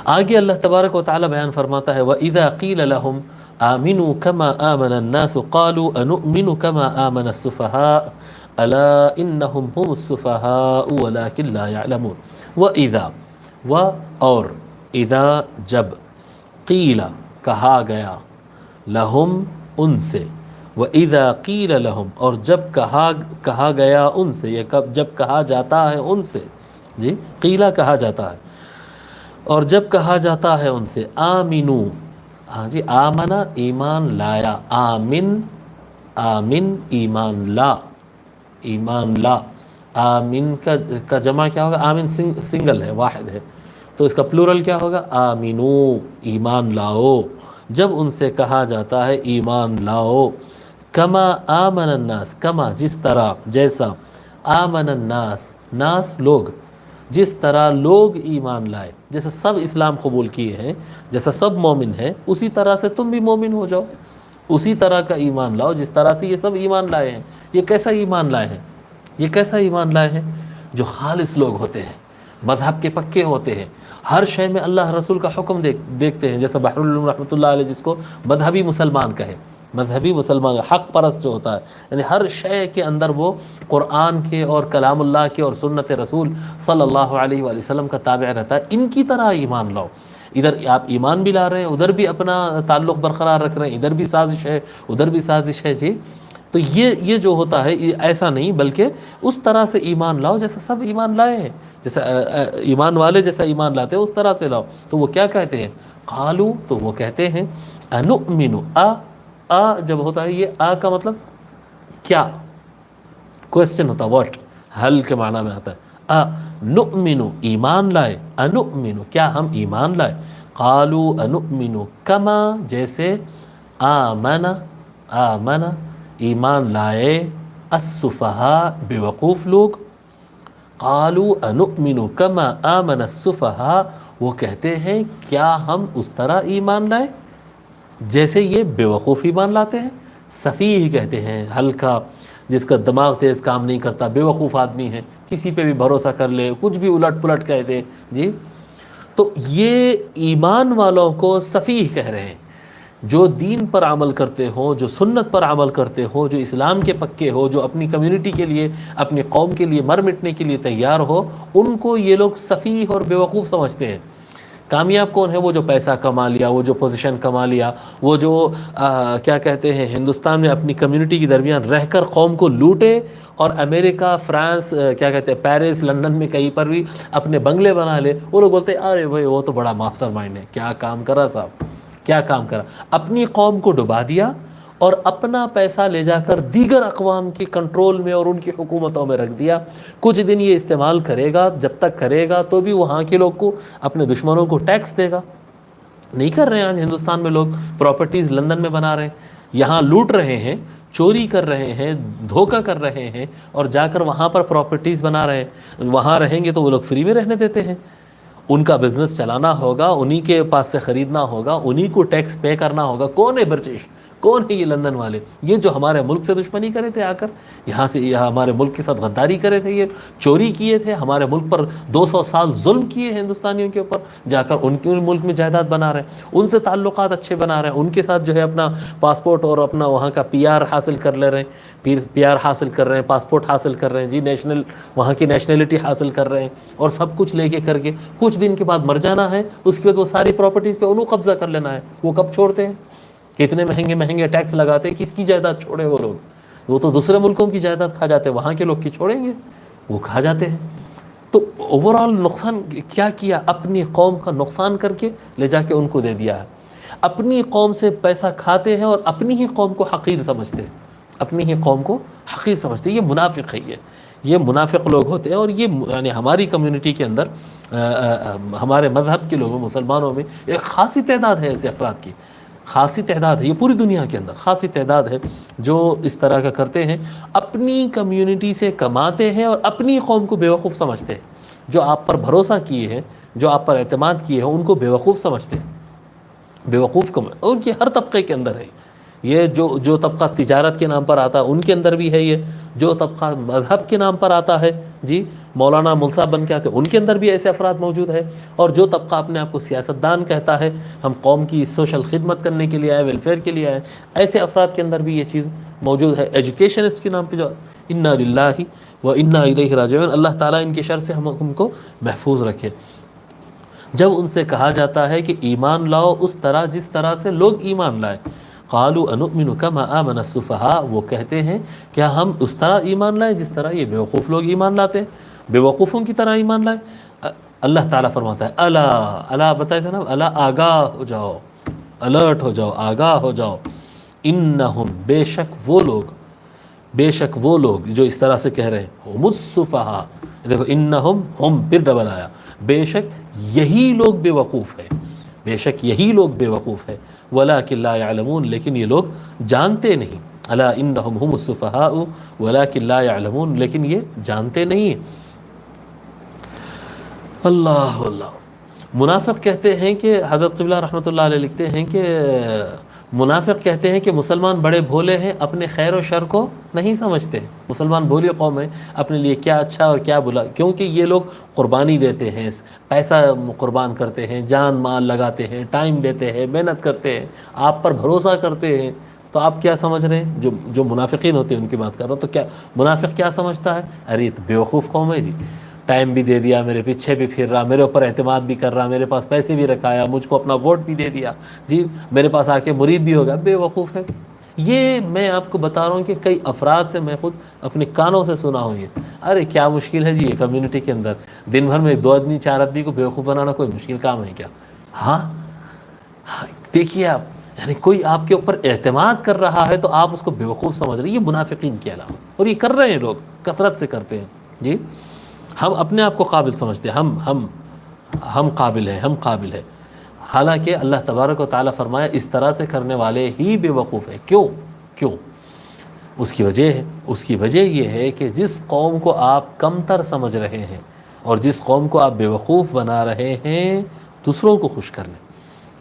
آگے اللہ تبارک و تعالی بیان فرماتا ہے وَإِذَا قِيلَ لَهُمْ آمِنُوا كَمَا آمَنَ النَّاسُ قَالُوا أَنُؤْمِنُ كَمَا آمَنَ السُّفَهَاءُ أَلَا إِنَّهُمْ هُمُ السُّفَهَاءُ وَلَكِنْ لَا يَعْلَمُونَ وَإِذَا اور اذا جب قیل کہا گیا لہم ان سے وَإِذَا قِيلَ لَهُمْ اور جب کہا گیا ان سے یہ جب کہا جاتا ہے ان سے جی قیلہ کہا جاتا ہے اور جب کہا جاتا ہے ان سے آمینو ہاں جی آمنا ایمان لایا آمن ایمان لا آمین کا جمع کیا ہوگا آمین سنگل ہے واحد ہے تو اس کا پلورل کیا ہوگا آمینو ایمان لاؤ جب ان سے کہا جاتا ہے ایمان لاؤ کما آمن الناس کما جس طرح جیسا آمن ناس لوگ جس طرح لوگ ایمان لائے جیسا سب اسلام قبول کیے ہیں جیسا سب مومن ہیں اسی طرح سے تم بھی مومن ہو جاؤ اسی طرح کا ایمان لاؤ جس طرح سے یہ سب ایمان لائے ہیں یہ کیسا ایمان لائے ہیں جو خالص لوگ ہوتے ہیں مذہب کے پکے ہوتے ہیں ہر شے میں اللہ رسول کا حکم دیکھتے ہیں جیسا بحر العلوم رحمۃ اللہ علیہ جس کو مذہبی مسلمان کہے مذہبی مسلمان حق پرست جو ہوتا ہے یعنی ہر شے کے اندر وہ قرآن کے اور کلام اللہ کے اور سنت رسول صلی اللہ علیہ وآلہ وسلم کا تابع رہتا ہے ان کی طرح ایمان لاؤ ادھر آپ ایمان بھی لا رہے ہیں ادھر بھی اپنا تعلق برقرار رکھ رہے ہیں ادھر بھی سازش ہے ادھر بھی سازش ہے جی تو یہ جو ہوتا ہے ایسا نہیں بلکہ اس طرح سے ایمان لاؤ جیسا سب ایمان لائے ہیں جیسا ایمان والے جیسا ایمان لاتے ہیں اس طرح سے لاؤ تو وہ کیا کہتے ہیں قالو تو وہ کہتے ہیں انؤمن جب ہوتا ہے یہ کا مطلب کیا کوسچن ہوتا ہے واٹ حل کے معنی میں آتا ہے نؤمن ایمان لائے انؤمن کیا ہم ایمان لائے قالو انؤمن کما جیسے آمن ایمان لائے السفہاء بیوقوف لوگ قالو انؤمن کما آمن السفہاء وہ کہتے ہیں کیا ہم اس طرح ایمان لائے جیسے یہ بیوقوف ایمان لاتے ہیں سفیہ کہتے ہیں ہلکا جس کا دماغ تیز کام نہیں کرتا بیوقوف آدمی ہے کسی پہ بھی بھروسہ کر لے کچھ بھی الٹ پلٹ کہہ دے جی تو یہ ایمان والوں کو سفیہ کہہ رہے ہیں جو دین پر عمل کرتے ہوں جو سنت پر عمل کرتے ہوں جو اسلام کے پکے ہو جو اپنی کمیونٹی کے لیے اپنی قوم کے لیے مر مٹنے کے لیے تیار ہو ان کو یہ لوگ سفیہ اور بیوقوف سمجھتے ہیں کامیاب کون ہے وہ جو پیسہ کما لیا وہ جو پوزیشن کما لیا وہ جو کیا کہتے ہیں ہندوستان میں اپنی کمیونٹی کے درمیان رہ کر قوم کو لوٹے اور امریکہ فرانس کیا کہتے ہیں پیرس لندن میں کہیں پر بھی اپنے بنگلے بنا لے وہ لوگ بولتے ہیں ارے بھائی وہ تو بڑا ماسٹر مائنڈ ہے کیا کام کرا صاحب کیا کام کرا اپنی قوم کو ڈبا دیا اور اپنا پیسہ لے جا کر دیگر اقوام کی کنٹرول میں اور ان کی حکومتوں میں رکھ دیا کچھ دن یہ استعمال کرے گا جب تک کرے گا تو بھی وہاں کے لوگ کو اپنے دشمنوں کو ٹیکس دے گا نہیں کر رہے ہیں آج ہندوستان میں لوگ پراپرٹیز لندن میں بنا رہے ہیں یہاں لوٹ رہے ہیں چوری کر رہے ہیں دھوکہ کر رہے ہیں اور جا کر وہاں پر پراپرٹیز بنا رہے ہیں وہاں رہیں گے تو وہ لوگ فری میں رہنے دیتے ہیں ان کا بزنس چلانا ہوگا انہی کے پاس سے خریدنا ہوگا انہی کو ٹیکس پے کرنا ہوگا کون ہے برٹش کون ہے یہ لندن والے یہ جو ہمارے ملک سے دشمنی کرے تھے آ کر یہاں سے ہمارے ملک کے ساتھ غداری کرے تھے یہ چوری کیے تھے ہمارے ملک پر 200 سال ظلم کیے ہندوستانیوں کے اوپر جا کر ان کے ملک میں جائیداد بنا رہے ہیں ان سے تعلقات اچھے بنا رہے ہیں ان کے ساتھ جو ہے اپنا پاسپورٹ اور اپنا وہاں کا پی آر حاصل کر لے رہے ہیں پی آر حاصل کر رہے ہیں پاسپورٹ حاصل کر رہے ہیں جی وہاں کی نیشنلٹی حاصل کر رہے ہیں اور سب کچھ لے کے کر کے کچھ دن کے بعد مر جانا ہے اس کے بعد وہ ساری پراپرٹیز پہ انہوں قبضہ کر لینا ہے وہ کب چھوڑتے ہیں کتنے مہنگے ٹیکس لگاتے ہیں کس کی جائیداد چھوڑے وہ لوگ وہ تو دوسرے ملکوں کی جائیداد کھا جاتے ہیں وہاں کے لوگ کی چھوڑیں گے وہ کھا جاتے ہیں تو اوورآل نقصان کیا کیا اپنی قوم کا نقصان کر کے لے جا کے ان کو دے دیا ہے اپنی قوم سے پیسہ کھاتے ہیں اور اپنی ہی قوم کو حقیر سمجھتے ہیں اپنی ہی قوم کو حقیر سمجھتے ہیں یہ منافق ہے یہ منافق لوگ ہوتے ہیں اور یہ یعنی ہماری کمیونٹی کے اندر ہمارے مذہب کے لوگوں مسلمانوں میں ایک خاصی تعداد ہے ایسے افراد کی خاصی تعداد ہے یہ پوری دنیا کے اندر خاصی تعداد ہے جو اس طرح کا کرتے ہیں اپنی کمیونٹی سے کماتے ہیں اور اپنی قوم کو بیوقوف سمجھتے ہیں جو آپ پر بھروسہ کیے ہیں جو آپ پر اعتماد کیے ہیں ان کو بیوقوف سمجھتے ہیں بیوقوف اور یہ ہر طبقے کے اندر ہے یہ جو طبقہ تجارت کے نام پر آتا ہے ان کے اندر بھی ہے یہ جو طبقہ مذہب کے نام پر آتا ہے جی مولانا مول صاحب بن کے آتے ہیں، ان کے اندر بھی ایسے افراد موجود ہیں، اور جو طبقہ اپنے آپ کو سیاستدان کہتا ہے، ہم قوم کی سوشل خدمت کرنے کے لیے آئے، ویلفیئر کے لیے آئے، ایسے افراد کے اندر بھی یہ چیز موجود ہے۔ ایجوکیشنسٹ کے نام پہ جو انا للہ و انا الیہ راجعون، اللہ تعالیٰ ان کے شر سے ہم کو محفوظ رکھے۔ جب ان سے کہا جاتا ہے کہ ایمان لاؤ اس طرح جس طرح سے لوگ ایمان لائے، قالوا انؤمن کما آمن السفہاء، وہ کہتے ہیں کیا ہم اس طرح ایمان لائیں جس طرح یہ بیوقوف لوگ ایمان لاتے ہیں، بیوقوفوں کی طرح ایمان لائیں۔ اللہ تعالیٰ فرماتا ہے الا، الا بتایا تھا نا، الا آگاہ ہو جاؤ، الرٹ ہو جاؤ، آگاہ ہو جاؤ، انہم بے شک وہ لوگ، بے شک وہ لوگ جو اس طرح سے کہہ رہے ہیں، ہم السفہاء، دیکھو انہم، ہم پھر ڈبل آیا، بے شک یہی لوگ بے وقوف ہے، بے شک یہی لوگ بے وقوف ہے، ولیکن لا یعلمون، لیکن یہ لوگ جانتے نہیں، الا انہم ہم السفہاء ولیکن لا یعلمون، لیکن یہ جانتے نہیں۔ اللہ اللہ، منافق کہتے ہیں کہ حضرت قبلہ رحمۃ اللہ علیہ لکھتے ہیں کہ منافق کہتے ہیں کہ مسلمان بڑے بھولے ہیں، اپنے خیر و شر کو نہیں سمجھتے، مسلمان بھولی قوم ہے، اپنے لیے کیا اچھا اور کیا بلا، کیونکہ یہ لوگ قربانی دیتے ہیں، پیسہ قربان کرتے ہیں، جان مال لگاتے ہیں، ٹائم دیتے ہیں، محنت کرتے ہیں، آپ پر بھروسہ کرتے ہیں، تو آپ کیا سمجھ رہے ہیں؟ جو منافقین ہوتے ہیں ان کی بات کر رہا ہوں، تو کیا منافق کیا سمجھتا ہے؟ ارے یہ تو بیوقوف قوم ہے جی، ٹائم بھی دے دیا، میرے پیچھے بھی پھر رہا، میرے اوپر اعتماد بھی کر رہا، میرے پاس پیسے بھی رکھایا، مجھ کو اپنا ووٹ بھی دے دیا جی، میرے پاس آ کے مرید بھی ہوگا، بے وقوف ہے۔ یہ میں آپ کو بتا رہا ہوں کہ کئی افراد سے میں خود اپنے کانوں سے سنا ہوں یہ، ارے کیا مشکل ہے جی یہ کمیونٹی کے اندر دن بھر میں 2 آدمی 4 آدمی کو بیوقوف بنانا کوئی مشکل کام ہے کیا؟ ہاں دیکھیے آپ، یعنی کوئی آپ کے اوپر اعتماد کر رہا ہے تو آپ اس کو بیوقوف سمجھ رہے ہیں، یہ منافقین کی علامت، اور یہ کر رہے ہیں لوگ، کثرت سے کرتے ہیں جی۔ ہم اپنے آپ کو قابل سمجھتے ہیں، ہم قابل ہیں، ہم قابل ہیں، حالانکہ اللہ تبارک و تعالیٰ فرمایا اس طرح سے کرنے والے ہی بے وقوف ہیں۔ کیوں؟ اس کی وجہ یہ ہے کہ جس قوم کو آپ کمتر سمجھ رہے ہیں اور جس قوم کو آپ بے وقوف بنا رہے ہیں، دوسروں کو خوش کرنے،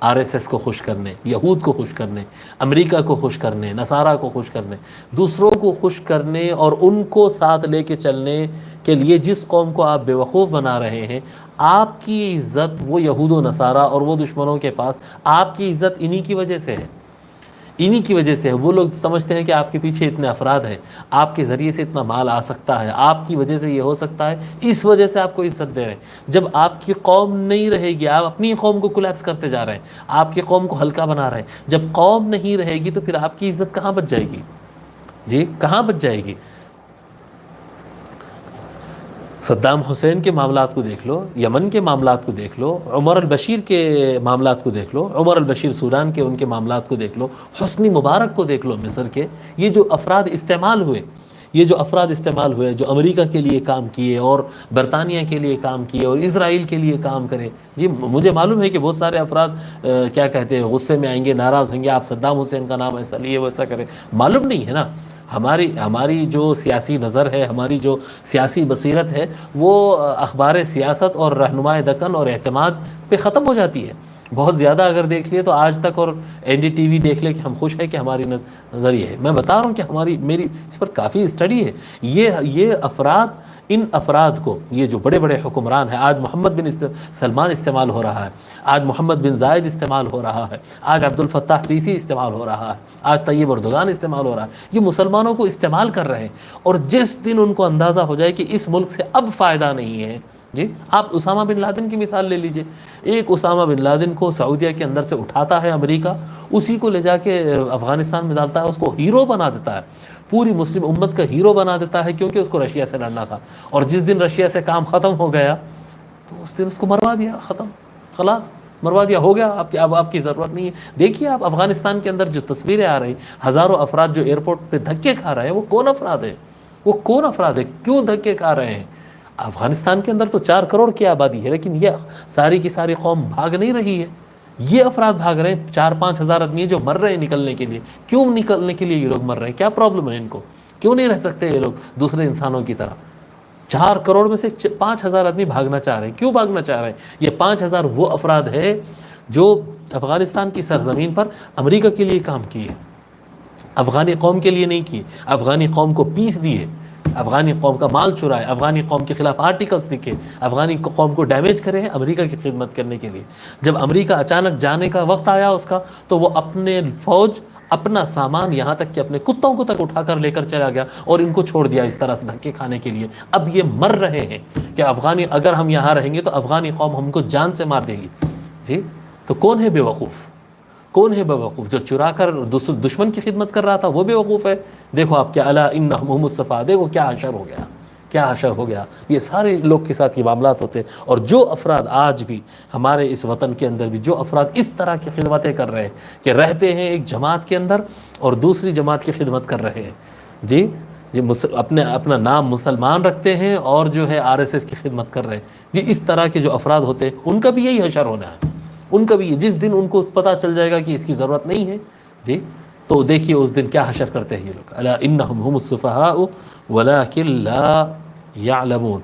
RSS کو خوش کرنے، یہود کو خوش کرنے، امریکہ کو خوش کرنے، نصارہ کو خوش کرنے، دوسروں کو خوش کرنے اور ان کو ساتھ لے کے چلنے کے لیے جس قوم کو آپ بیوقوف بنا رہے ہیں، آپ کی عزت وہ یہود و نصارہ اور وہ دشمنوں کے پاس، آپ کی عزت انہی کی وجہ سے ہے، انہی کی وجہ سے ہے۔ وہ لوگ سمجھتے ہیں کہ آپ کے پیچھے اتنے افراد ہیں، آپ کے ذریعے سے اتنا مال آ سکتا ہے، آپ کی وجہ سے یہ ہو سکتا ہے، اس وجہ سے آپ کو عزت دے رہے ہیں۔ جب آپ کی قوم نہیں رہے گی، آپ اپنی قوم کو کولیپس کرتے جا رہے ہیں، آپ کی قوم کو ہلکا بنا رہے ہیں، جب قوم نہیں رہے گی تو پھر آپ کی عزت کہاں بچ جائے گی جی، کہاں بچ جائے گی؟ صدام حسین کے معاملات کو دیکھ لو، یمن کے معاملات کو دیکھ لو، عمر البشیر کے معاملات کو دیکھ لو، عمر البشیر سوڈان کے ان کے معاملات کو دیکھ لو، حسنی مبارک کو دیکھ لو مصر کے، یہ جو افراد استعمال ہوئے، جو امریکہ کے لیے کام کیے اور برطانیہ کے لیے کام کیے اور اسرائیل کے لیے کام کرے جی، مجھے معلوم ہے کہ بہت سارے افراد کیا کہتے ہیں، غصے میں آئیں گے، ناراض ہوں گے، آپ صدام حسین کا نام ایسا لیے ویسا کریں، معلوم نہیں ہے نا۔ ہماری جو سیاسی نظر ہے، ہماری جو سیاسی بصیرت ہے، وہ اخبار سیاست اور رہنمائے دکن اور اعتماد پہ ختم ہو جاتی ہے۔ بہت زیادہ اگر دیکھ لیے تو آج تک اور NDTV دیکھ لے کہ ہم خوش ہیں کہ ہماری نظریہ ہے۔ میں بتا رہا ہوں کہ میری اس پر کافی اسٹڈی ہے۔ یہ ان افراد کو، یہ جو بڑے بڑے حکمران ہیں، آج محمد بن سلمان استعمال ہو رہا ہے، آج محمد بن زائد استعمال ہو رہا ہے، آج عبد الفتاح سیسی استعمال ہو رہا ہے، آج طیب اردگان استعمال ہو رہا ہے، یہ مسلمانوں کو استعمال کر رہے ہیں، اور جس دن ان کو اندازہ ہو جائے کہ اس ملک سے اب فائدہ نہیں ہے جی، آپ اسامہ بن لادن کی مثال لے لیجئے، ایک اسامہ بن لادن کو سعودیہ کے اندر سے اٹھاتا ہے امریکہ، اسی کو لے جا کے افغانستان میں ڈالتا ہے، اس کو ہیرو بنا دیتا ہے، پوری مسلم امت کا ہیرو بنا دیتا ہے، کیونکہ اس کو رشیا سے لڑنا تھا، اور جس دن رشیا سے کام ختم ہو گیا تو اس دن اس کو مروا دیا، ختم، خلاص مروا دیا، ہو گیا، اب آپ کی ضرورت نہیں ہے۔ دیکھیے آپ افغانستان کے اندر جو تصویریں آ رہی، ہزاروں افراد جو ایئرپورٹ پہ دھکے کھا رہے ہیں، وہ کون افراد ہیں، کیوں دھکے کھا رہے ہیں؟ افغانستان کے اندر تو 4 کروڑ کی آبادی ہے، لیکن یہ ساری کی ساری قوم بھاگ نہیں رہی ہے، یہ افراد بھاگ رہے ہیں، 4-5 ہزار آدمی جو مر رہے ہیں نکلنے کے لیے۔ کیوں نکلنے کے لیے یہ لوگ مر رہے ہیں؟ کیا پرابلم ہے ان کو؟ کیوں نہیں رہ سکتے یہ لوگ دوسرے انسانوں کی طرح؟ 4 کروڑ میں سے 5 ہزار آدمی بھاگنا چاہ رہے ہیں۔ کیوں بھاگنا چاہ رہے ہیں؟ یہ 5 ہزار وہ افراد ہے جو افغانستان کی سرزمین پر امریکہ کے لیے کام کیے، افغانی قوم کے لیے نہیں کیے، افغانی قوم کو پیس دیے، افغانی قوم کا مال چرائے، افغانی قوم کے خلاف آرٹیکلز لکھے، افغانی قوم کو ڈیمیج کرے ہیں امریکہ کی خدمت کرنے کے لیے۔ جب امریکہ اچانک جانے کا وقت آیا اس کا، تو وہ اپنے فوج، اپنا سامان، یہاں تک کہ اپنے کتوں کو تک اٹھا کر لے کر چلا گیا اور ان کو چھوڑ دیا اس طرح سے دھکے کھانے کے لیے۔ اب یہ مر رہے ہیں کہ افغانی اگر ہم یہاں رہیں گے تو افغانی قوم ہم کو جان سے مار دے گی۔ جی تو کون ہے بے وقوف؟ کون ہے بے وقوف؟ جو چرا کر دشمن کی خدمت کر رہا تھا وہ بے وقوف ہے۔ دیکھو آپ کیا الا انہم هم الصفا، دیکھو کیا حشر ہو گیا، کیا حشر ہو گیا۔ یہ سارے لوگ کے ساتھ یہ معاملات ہوتے ہیں، اور جو افراد آج بھی ہمارے اس وطن کے اندر بھی جو افراد اس طرح کی خدمتیں کر رہے ہیں کہ رہتے ہیں ایک جماعت کے اندر اور دوسری جماعت کی خدمت کر رہے ہیں، جی اپنا نام مسلمان رکھتے ہیں اور جو ہے RSS کی خدمت کر رہے ہیں، جی اس طرح کے جو افراد ہوتے ہیں ان کا بھی یہی حشر ہونا ہے، ان کا بھی جس دن ان کو پتہ چل جائے گا کہ اس کی ضرورت نہیں ہے، جی تو دیکھیے اس دن کیا حشر کرتے ہیں یہ لوگ۔ الا انہم هم الصفہاء ولکن لا یعلمون۔